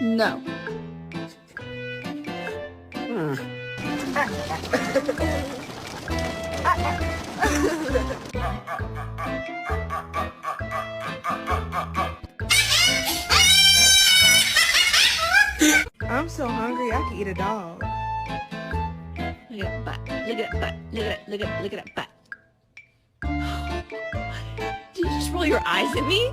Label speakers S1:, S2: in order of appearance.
S1: No.
S2: I'm so hungry, I could eat a dog.
S1: Look at that butt. Look at that butt. Look at that butt. Did you just roll your eyes at me?